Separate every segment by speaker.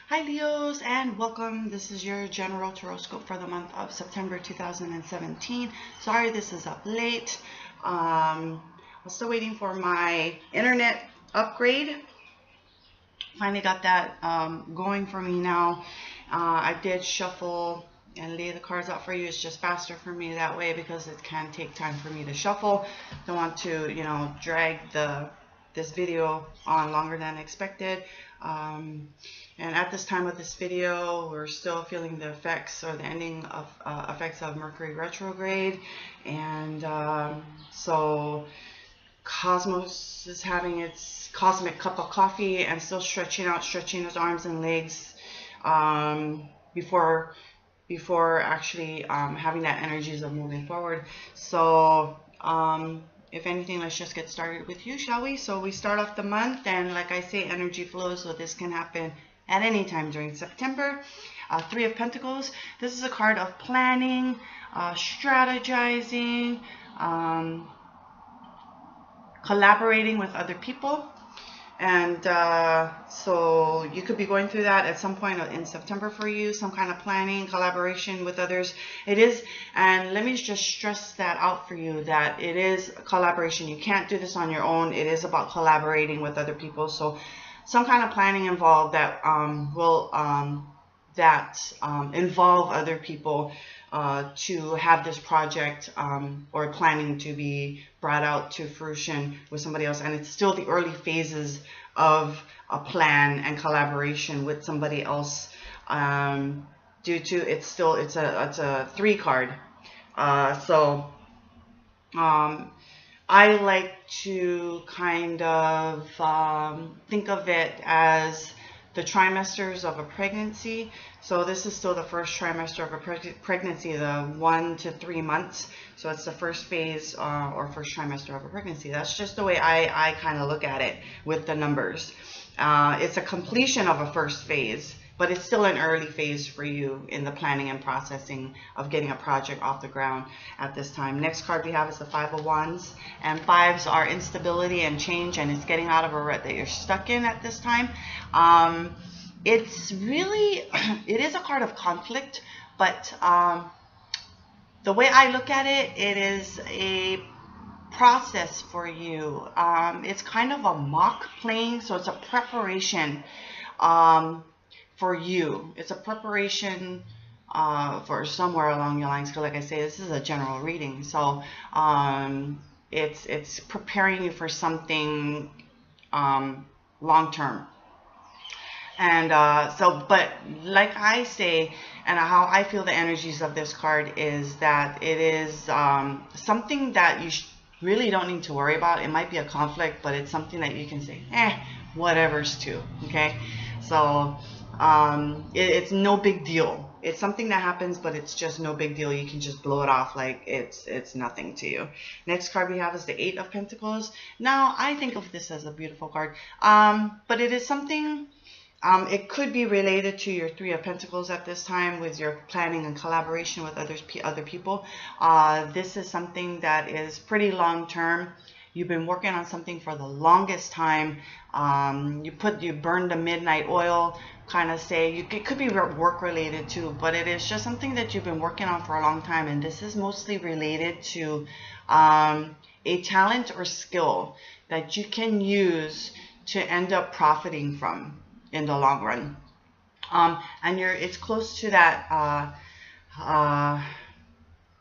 Speaker 1: Hi Leos, and welcome. This is your general horoscope for the month of September 2017. Sorry this is up late. I'm still waiting for my internet upgrade. Finally got that going for me now. I did shuffle and lay the cards out for you. It's just faster for me that way because it can take time for me to shuffle. Don't want to, drag this video on longer than expected. And at this time of this video, we're still feeling the effects or the ending of effects of Mercury retrograde. And so Cosmos is having its cosmic cup of coffee and still stretching his arms and legs before actually having that energies of moving forward. So if anything, let's just get started with you, shall we? So we start off the month, and like I say, energy flows, so this can happen at any time during September. Three of Pentacles. This is a card of planning, strategizing, collaborating with other people. And so you could be going through that at some point in September for you, some kind of planning, collaboration with others. It is, and let me just stress that out for you, that it is collaboration. You can't do this on your own. It is about collaborating with other people. So some kind of planning involved that will involve other people to have this project or planning to be brought out to fruition with somebody else. And it's still the early phases of a plan and collaboration with somebody else, due to it's a 3 card. I like to kind of think of it as the trimesters of a pregnancy. So this is still the first trimester of a pregnancy, the 1 to 3 months. So it's the first phase or first trimester of a pregnancy. That's just the way I kind of look at it with the numbers. It's a completion of a first phase, but it's still an early phase for you in the planning and processing of getting a project off the ground at this time. Next card we have is the 5 of Wands, and 5s are instability and change, and it's getting out of a rut that you're stuck in at this time. It's really, it is a card of conflict, but the way I look at it, it is a process for you. It's kind of a mock playing, so it's a preparation for you. It's a preparation for somewhere along your lines, because like I say, this is a general reading. So it's preparing you for something long term. And but like I say, and how I feel the energies of this card is that it is something that you really don't need to worry about. It might be a conflict, but it's something that you can say, whatever's too, okay? So it's no big deal. It's something that happens, but it's just no big deal. You can just blow it off like it's nothing to you. Next card we have is the 8 of Pentacles. Now, I think of this as a beautiful card, but it is something, it could be related to your 3 of Pentacles at this time with your planning and collaboration with other people. This is something that is pretty long term. You've been working on something for the longest time. You burned the midnight oil, kind of say. It could be work related too, but it is just something that you've been working on for a long time. And this is mostly related to a talent or skill that you can use to end up profiting from in the long run. And it's close to that,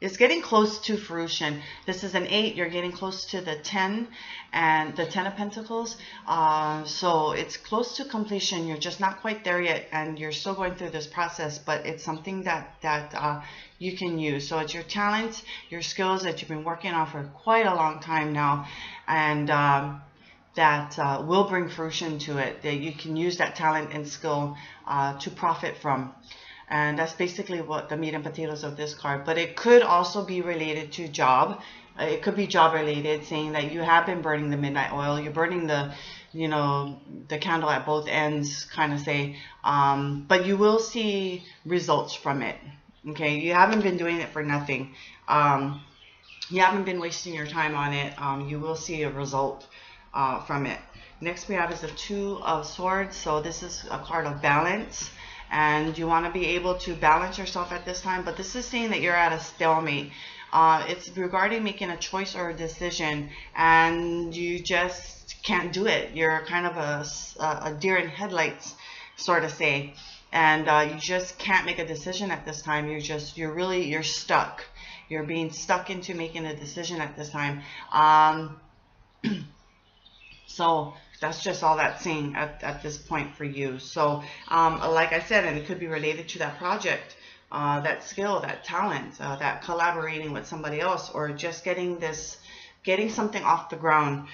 Speaker 1: it's getting close to fruition. This is an 8, you're getting close to the 10, and the 10 of Pentacles. So it's close to completion. You're just not quite there yet, and you're still going through this process, but it's something that you can use. So it's your talents, your skills that you've been working on for quite a long time now, and that will bring fruition to it, that you can use that talent and skill to profit from. And that's basically what the meat and potatoes of this card. But it could also be related to job. It could be job related, saying that you have been burning the midnight oil. You're burning the candle at both ends, kind of say. But you will see results from it. Okay, you haven't been doing it for nothing. You haven't been wasting your time on it. You will see a result from it. Next we have is the 2 of Swords. So this is a card of balance. and you want to be able to balance yourself at this time. But this is saying that you're at a stalemate. It's regarding making a choice or a decision, and you just can't do it. You're kind of a deer in headlights, sort of say, and you just can't make a decision at this time. You're stuck. You're being stuck into making a decision at this time. So that's just all that's saying at this point for you. So like I said, and it could be related to that project, that skill, that talent, that collaborating with somebody else, or just getting something off the ground.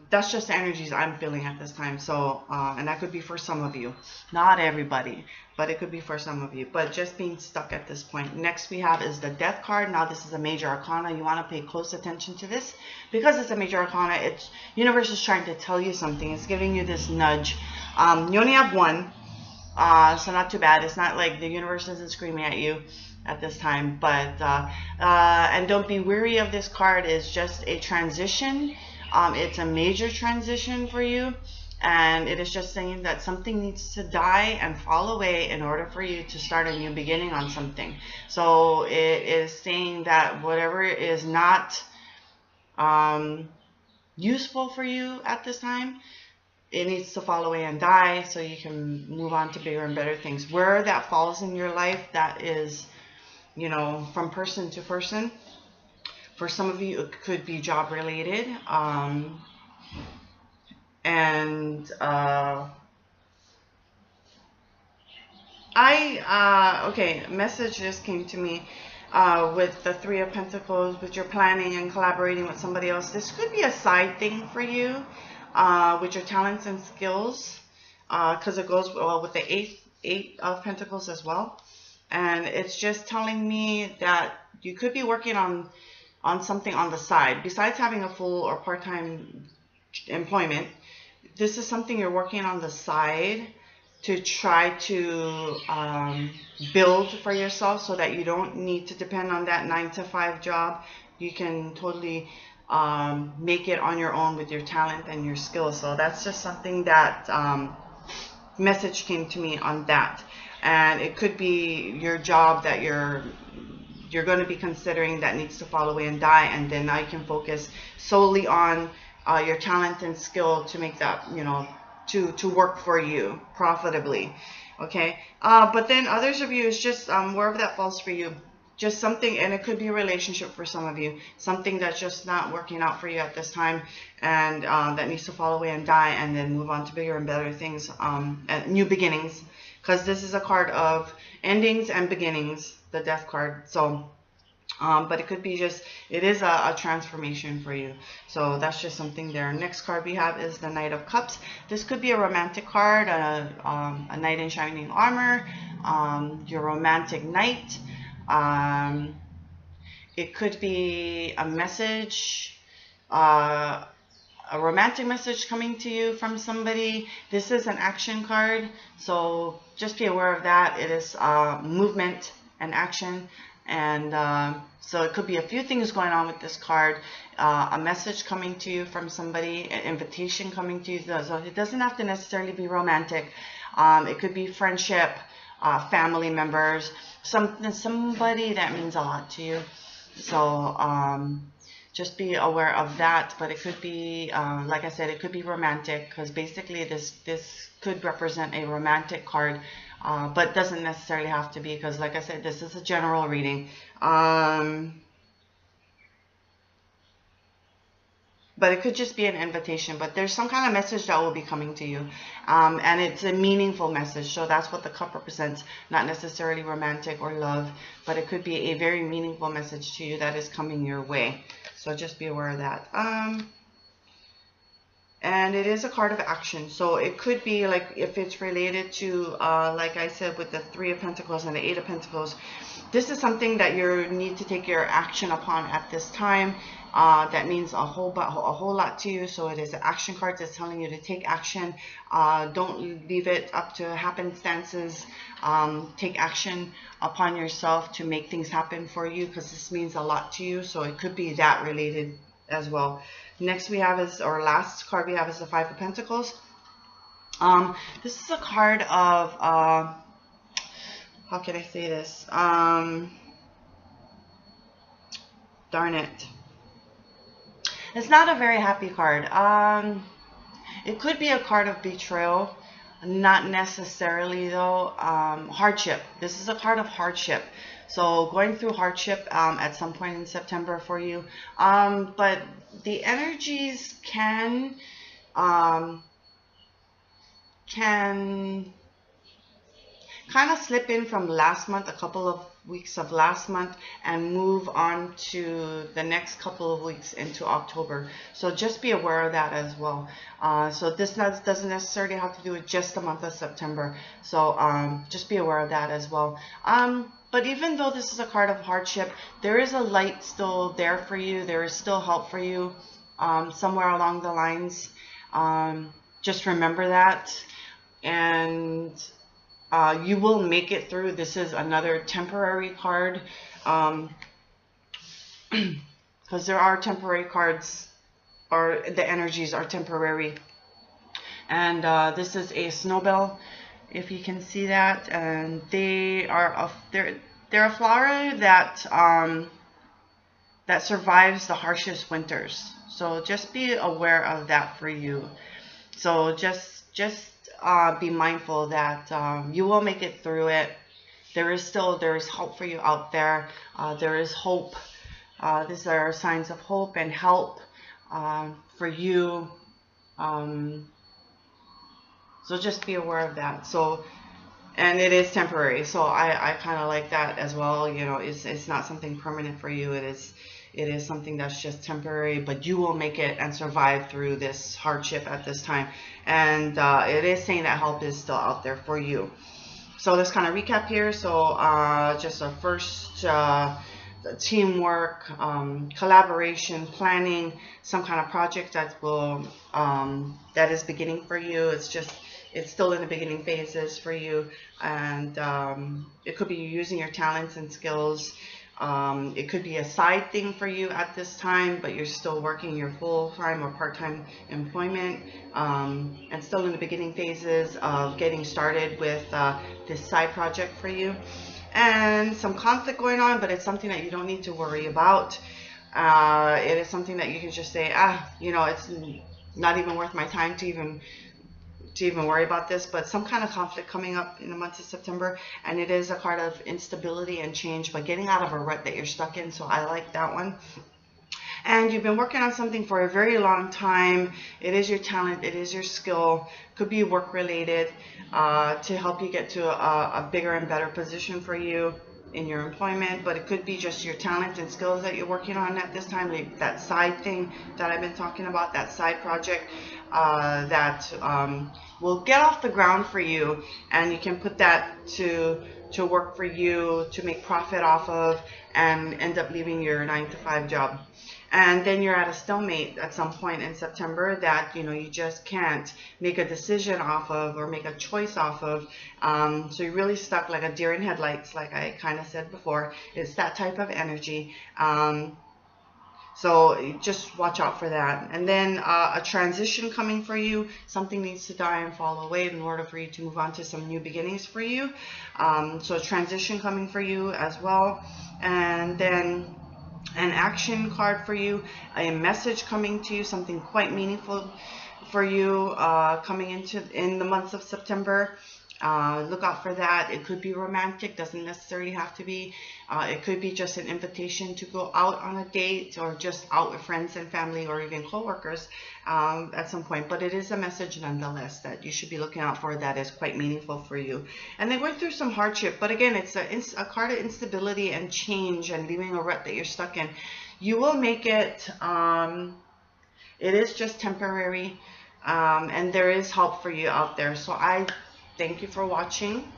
Speaker 1: That's just the energies I'm feeling at this time. So and that could be for some of you, not everybody, but it could be for some of you, but just being stuck at this point. Next we have is the Death card. Now this is a major arcana. You want to pay close attention to this because it's a major arcana. It's universe is trying to tell you something. It's giving you this nudge. You only have one, so not too bad. It's not like the universe isn't screaming at you at this time, but and don't be weary of this card. It's just a transition. It's a major transition for you, and it is just saying that something needs to die and fall away in order for you to start a new beginning on something. So it is saying that whatever is not useful for you at this time, it needs to fall away and die so you can move on to bigger and better things. Where that falls in your life, that is, you know, from person to person. For some of you, it could be job related. Okay, a message just came to me with the Three of Pentacles, with your planning and collaborating with somebody else. This could be a side thing for you with your talents and skills, because it goes well with the Eight of Pentacles as well. And it's just telling me that you could be working on something on the side besides having a full or part-time employment. This is something you're working on the side to try to build for yourself so that you don't need to depend on that 9-to-5 job. You can totally make it on your own with your talent and your skills. So that's just something that message came to me on that. And it could be your job that you're going to be considering that needs to fall away and die, and then now you can focus solely on your talent and skill to make that, you know, to work for you profitably. Okay, but then others of you is just wherever that falls for you, just something, and it could be a relationship for some of you, something that's just not working out for you at this time, and that needs to fall away and die, and then move on to bigger and better things, and new beginnings, because this is a card of endings and beginnings, the Death card. So but it could be just, it is a transformation for you. So that's just something there. Next card we have is the Knight of Cups. This could be a romantic card, a knight in shining armor, your romantic knight. It could be a message, a romantic message coming to you from somebody. This is an action card, so just be aware of that. It is movement and action. And so it could be a few things going on with this card. A message coming to you from somebody, an invitation coming to you. So it doesn't have to necessarily be romantic. It could be friendship, family members, somebody that means a lot to you. So just be aware of that. But it could be, like I said, it could be romantic, because basically this could represent a romantic card. But doesn't necessarily have to be, because like I said, this is a general reading. But it could just be an invitation, but there's some kind of message that will be coming to you, and it's a meaningful message. So that's what the cup represents, not necessarily romantic or love, but it could be a very meaningful message to you that is coming your way. So just be aware of that. And it is a card of action, so it could be like, if it's related to like I said, with the Three of Pentacles and the Eight of Pentacles, this is something that you need to take your action upon at this time. That means a whole lot to you. So it is an action card that's telling you to take action. Don't leave it up to happenstances. Take action upon yourself to make things happen for you, because this means a lot to you. So it could be that related as well. Next we have is, or last card we have is the Five of Pentacles. This is a card of how can I say this? Darn it. It's not a very happy card. It could be a card of betrayal. Not necessarily though. Hardship. This is a card of hardship. So going through hardship at some point in September for you. But the energies can kind of slip in from last month, a couple of weeks of last month, and move on to the next couple of weeks into October. So just be aware of that as well. So this doesn't necessarily have to do with just the month of September. So just be aware of that as well. But even though this is a card of hardship, there is a light still there for you. There is still help for you somewhere along the lines. Just remember that. And you will make it through. This is another temporary card, because there are temporary cards, or the energies are temporary. And this is a snowbell, if you can see that, and they're a flower that that survives the harshest winters. So just be aware of that for you. So just be mindful that you will make it through it. There is hope for you out there. There is hope. These are signs of hope and help for you. So just be aware of that. So, and it is temporary. So I kind of like that as well. You know, it's not something permanent for you. It is something that's just temporary, but you will make it and survive through this hardship at this time. And it is saying that help is still out there for you. So let's kind of recap here. So just a first teamwork, collaboration, planning, some kind of project that will that is beginning for you. It's still in the beginning phases for you, and it could be using your talents and skills. It could be a side thing for you at this time, but you're still working your full-time or part-time employment, and still in the beginning phases of getting started with this side project for you. And some conflict going on, but it's something that you don't need to worry about. It is something that you can just say, you know, it's not even worth my time to even worry about this. But some kind of conflict coming up in the month of September, and it is a card of instability and change, but getting out of a rut that you're stuck in. So I like that one. And you've been working on something for a very long time. It is your talent, it is your skill, could be work related, to help you get to a bigger and better position for you in your employment. But it could be just your talent and skills that you're working on at this time, like that side thing that I've been talking about, that side project that will get off the ground for you, and you can put that to work for you, to make profit off of, and end up leaving your 9-to-5 job. And then you're at a stalemate at some point in September that, you know, you just can't make a decision off of or make a choice off of. So you're really stuck like a deer in headlights, like I kind of said before. It's that type of energy. So just watch out for that. And then a transition coming for you. Something needs to die and fall away in order for you to move on to some new beginnings for you. So a transition coming for you as well. And then an action card for you, a message coming to you, something quite meaningful for you coming in the months of September. Look out for that. It could be romantic, doesn't necessarily have to be. It could be just an invitation to go out on a date, or just out with friends and family, or even co-workers at some point. But it is a message nonetheless that you should be looking out for, that is quite meaningful for you. And then going through some hardship, but again, it's a card of instability and change and leaving a rut that you're stuck in. You will make it. It is just temporary, and there is help for you out there. So I thank you for watching.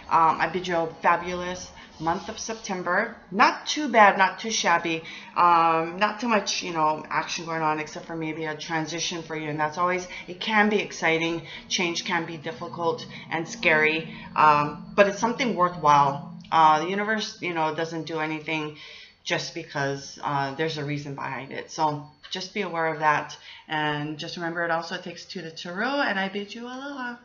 Speaker 1: I bid you a fabulous month of September. Not too bad, not too shabby. Not too much, you know, action going on, except for maybe a transition for you. And that's always, it can be exciting. Change can be difficult and scary, but it's something worthwhile. The universe, you know, doesn't do anything just because there's a reason behind it. So just be aware of that. And just remember, it also takes two to tango, and I bid you aloha.